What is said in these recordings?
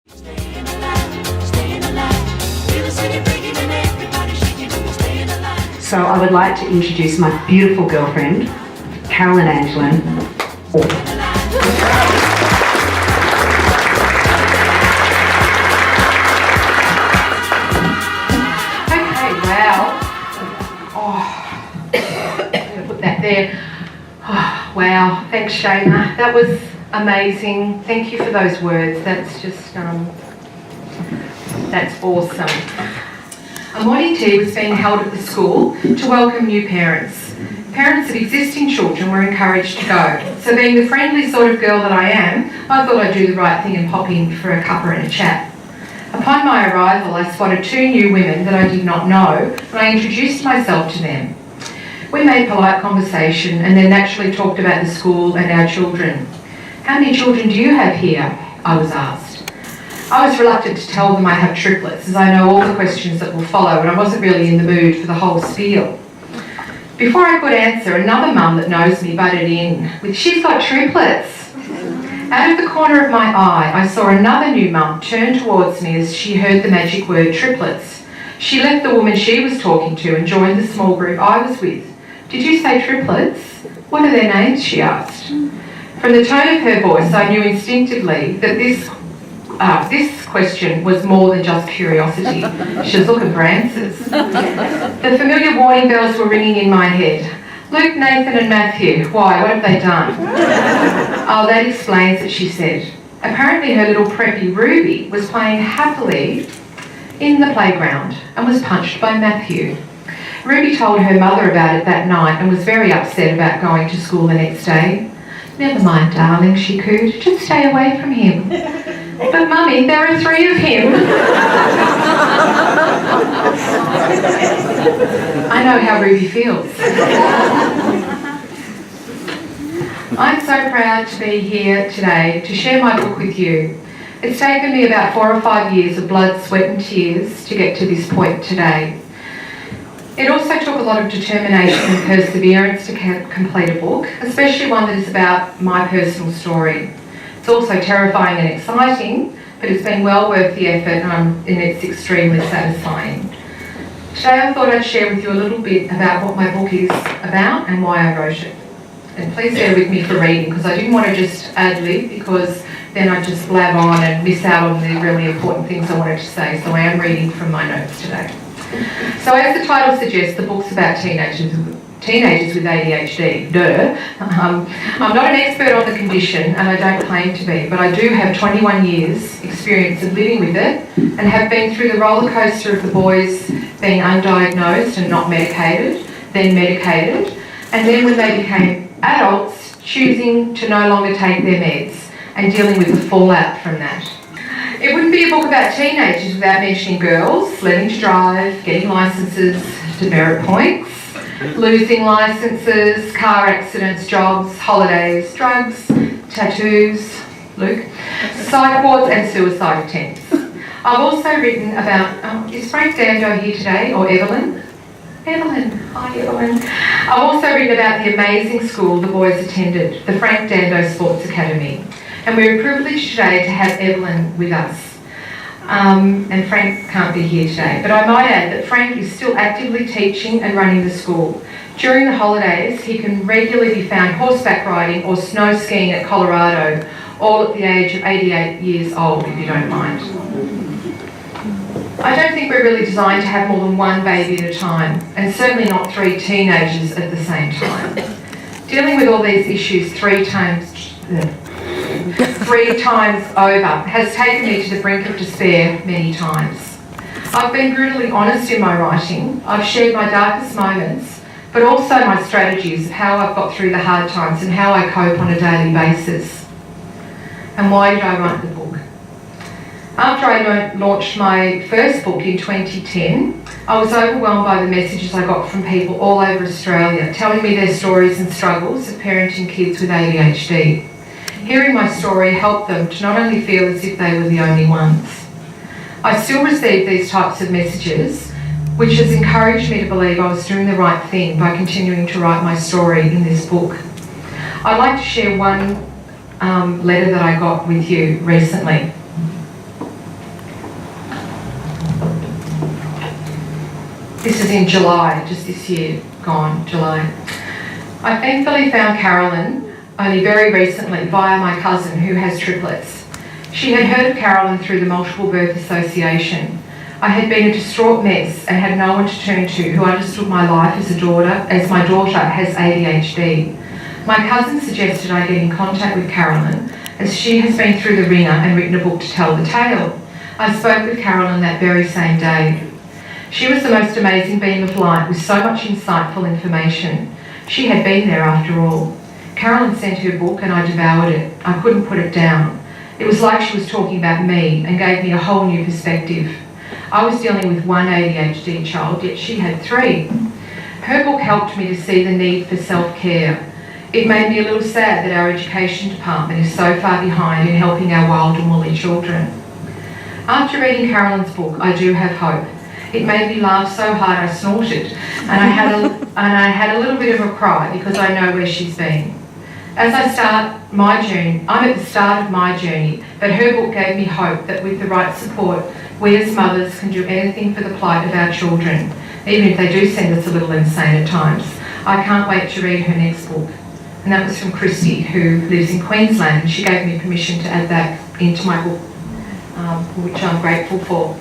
So I would like to introduce my beautiful girlfriend, Carolyn. Put that there. Oh, wow, thanks Shayna. That was amazing. Thank you for those words. That's just, that's awesome. A morning tea was being held at the school to welcome new parents. Parents of existing children were encouraged to go. So being the friendly sort of girl that I am, I thought I'd do the right thing and pop in for a cuppa and a chat. Upon my arrival, I spotted two new women that I did not know, and I introduced myself to them. We made polite conversation and then naturally talked about the school and our children. How many children do you have here? I was asked. I was reluctant to tell them I have triplets, as I know all the questions that will follow, and I wasn't really in the mood for the whole spiel. Before I could answer, another mum that knows me butted in with, "She's got triplets." Out of the corner of my eye, I saw another new mum turn towards me as she heard the magic word triplets. She left the woman she was talking to and joined the small group I was with. "Did you say triplets? What are their names?" she asked. From the tone of her voice, I knew instinctively that this question was more than just curiosity. She was looking for answers. The familiar warning bells were ringing in my head. "Luke, Nathan and Matthew, why, what have they done?" "Oh, that explains it," she said. Apparently her little preppy Ruby was playing happily in the playground and was punched by Matthew. Ruby told her mother about it that night and was very upset about going to school the next day. "Never mind, darling," she cooed. "Just stay away from him." "But Mummy, there are 3 of him." I know how Ruby feels. I'm so proud to be here today to share my book with you. It's taken me about 4 or 5 years of blood, sweat and tears to get to this point today. It also took a lot of determination and perseverance to complete a book, especially one that is about my personal story. It's also terrifying and exciting, but it's been well worth the effort and it's extremely satisfying. Today I thought I'd share with you a little bit about what my book is about and why I wrote it. And please bear with me for reading, because I didn't want to just ad-lib, because then I'd just blab on and miss out on the really important things I wanted to say. So I am reading from my notes today. So as the title suggests, the book's about teenagers with ADHD. I'm not an expert on the condition, and I don't claim to be, but I do have 21 years experience of living with it and have been through the roller coaster of the boys being undiagnosed and not medicated, then medicated, and then when they became adults, choosing to no longer take their meds and dealing with the fallout from that. It wouldn't be a book about teenagers without mentioning girls, learning to drive, getting licences, demerit points, losing licences, car accidents, jobs, holidays, drugs, tattoos, Luke, psych wards and suicide attempts. I've also written about, is Frank Dando here today, or Evelyn? Evelyn, hi Evelyn. I've also written about the amazing school the boys attended, the Frank Dando Sports Academy. And we're privileged today to have Evelyn with us. And Frank can't be here today. But I might add that Frank is still actively teaching and running the school. During the holidays, he can regularly be found horseback riding or snow skiing at Colorado, all at the age of 88 years old, if you don't mind. I don't think we're really designed to have more than one baby at a time, and certainly not 3 teenagers at the same time. Dealing with all these issues 3 times over has taken me to the brink of despair many times. I've been brutally honest in my writing. I've shared my darkest moments, but also my strategies of how I've got through the hard times and how I cope on a daily basis. And why did I write the book? After I launched my first book in 2010, I was overwhelmed by the messages I got from people all over Australia telling me their stories and struggles of parenting kids with ADHD. Hearing my story helped them to not only feel as if they were the only ones. I still receive these types of messages, which has encouraged me to believe I was doing the right thing by continuing to write my story in this book. I'd like to share one letter that I got with you recently. This is in July, just this year, gone, July. I thankfully found Carolyn only very recently via my cousin who has triplets. She had heard of Carolyn through the Multiple Birth Association. I had been a distraught mess and had no one to turn to who understood my life as my daughter has ADHD. My cousin suggested I get in contact with Carolyn as she has been through the ringer and written a book to tell the tale. I spoke with Carolyn that very same day. She was the most amazing beam of light with so much insightful information. She had been there after all. Carolyn sent her book and I devoured it. I couldn't put it down. It was like she was talking about me and gave me a whole new perspective. I was dealing with one ADHD child, yet she had 3. Her book helped me to see the need for self-care. It made me a little sad that our education department is so far behind in helping our wild and woolly children. After reading Carolyn's book, I do have hope. It made me laugh so hard I snorted, and I had a little bit of a cry because I know where she's been. As I start my journey, I'm at the start of my journey, but her book gave me hope that with the right support, we as mothers can do anything for the plight of our children, even if they do send us a little insane at times. I can't wait to read her next book. And that was from Christy, who lives in Queensland, and she gave me permission to add that into my book, which I'm grateful for.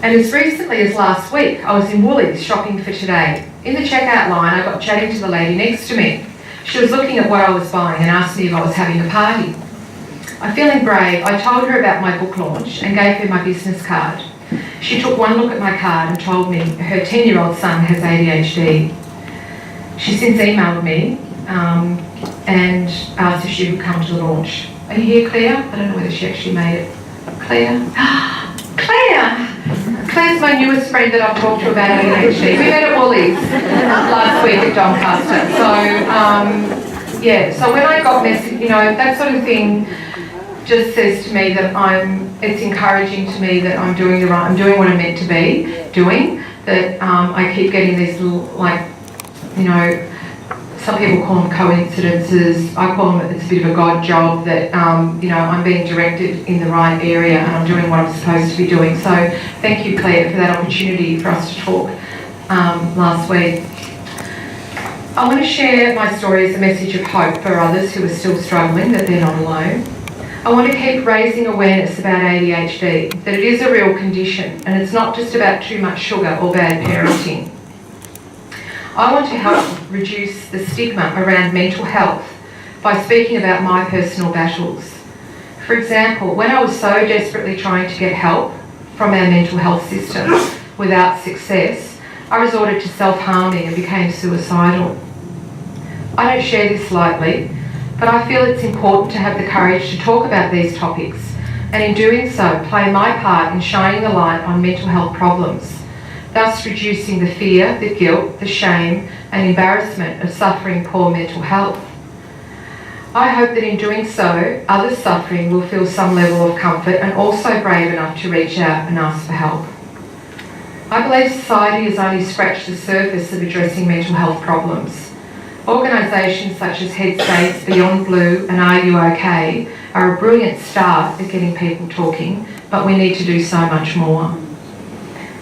And as recently as last week, I was in Woolies shopping for today. In the checkout line, I got chatting to the lady next to me. She was looking at what I was buying and asked me if I was having a party. I, feeling brave, I told her about my book launch and gave her my business card. She took one look at my card and told me her 10-year-old son has ADHD. She since emailed me and asked if she would come to the launch. Are you here, Claire? I don't know whether she actually made it. Claire? Claire! Claire's my newest friend that I've talked to about ADHD. We met at Woolies last week at Doncaster. So when I got message, that sort of thing just says to me that it's encouraging to me that I'm doing what I'm meant to be doing, that I keep getting these little, some people call them coincidences. I call them, it's a bit of a God job that, I'm being directed in the right area and I'm doing what I'm supposed to be doing. So thank you, Claire, for that opportunity for us to talk last week. I want to share my story as a message of hope for others who are still struggling, that they're not alone. I want to keep raising awareness about ADHD, that it is a real condition and it's not just about too much sugar or bad parenting. I want to help reduce the stigma around mental health by speaking about my personal battles. For example, when I was so desperately trying to get help from our mental health system without success, I resorted to self-harming and became suicidal. I don't share this lightly, but I feel it's important to have the courage to talk about these topics and in doing so play my part in shining a light on mental health problems, thus reducing the fear, the guilt, the shame and embarrassment of suffering poor mental health. I hope that in doing so, others suffering will feel some level of comfort and also brave enough to reach out and ask for help. I believe society has only scratched the surface of addressing mental health problems. Organisations such as Headspace, Beyond Blue and Are You OK are a brilliant start at getting people talking, but we need to do so much more.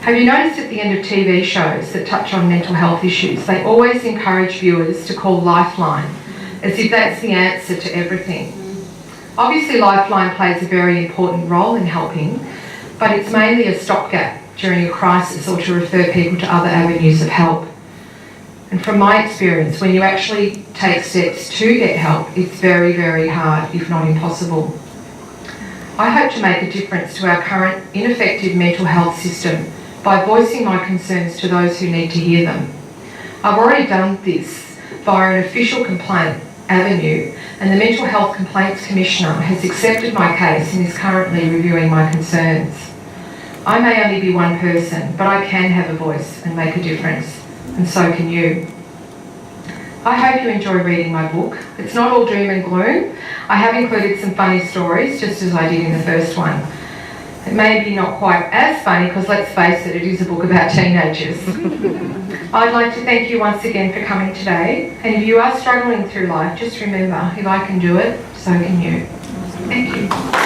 Have you noticed at the end of TV shows that touch on mental health issues, they always encourage viewers to call Lifeline, as if that's the answer to everything? Obviously Lifeline plays a very important role in helping, but it's mainly a stopgap during a crisis or to refer people to other avenues of help. And from my experience, when you actually take steps to get help, it's very, very hard, if not impossible. I hope to make a difference to our current ineffective mental health system by voicing my concerns to those who need to hear them. I've already done this via an official complaint avenue, and the Mental Health Complaints Commissioner has accepted my case and is currently reviewing my concerns. I may only be one person, but I can have a voice and make a difference, and so can you. I hope you enjoy reading my book. It's not all doom and gloom. I have included some funny stories, just as I did in the first one. It may be not quite as funny, because let's face it, it is a book about teenagers. I'd like to thank you once again for coming today, and if you are struggling through life, just remember, if I can do it, so can you. Thank you.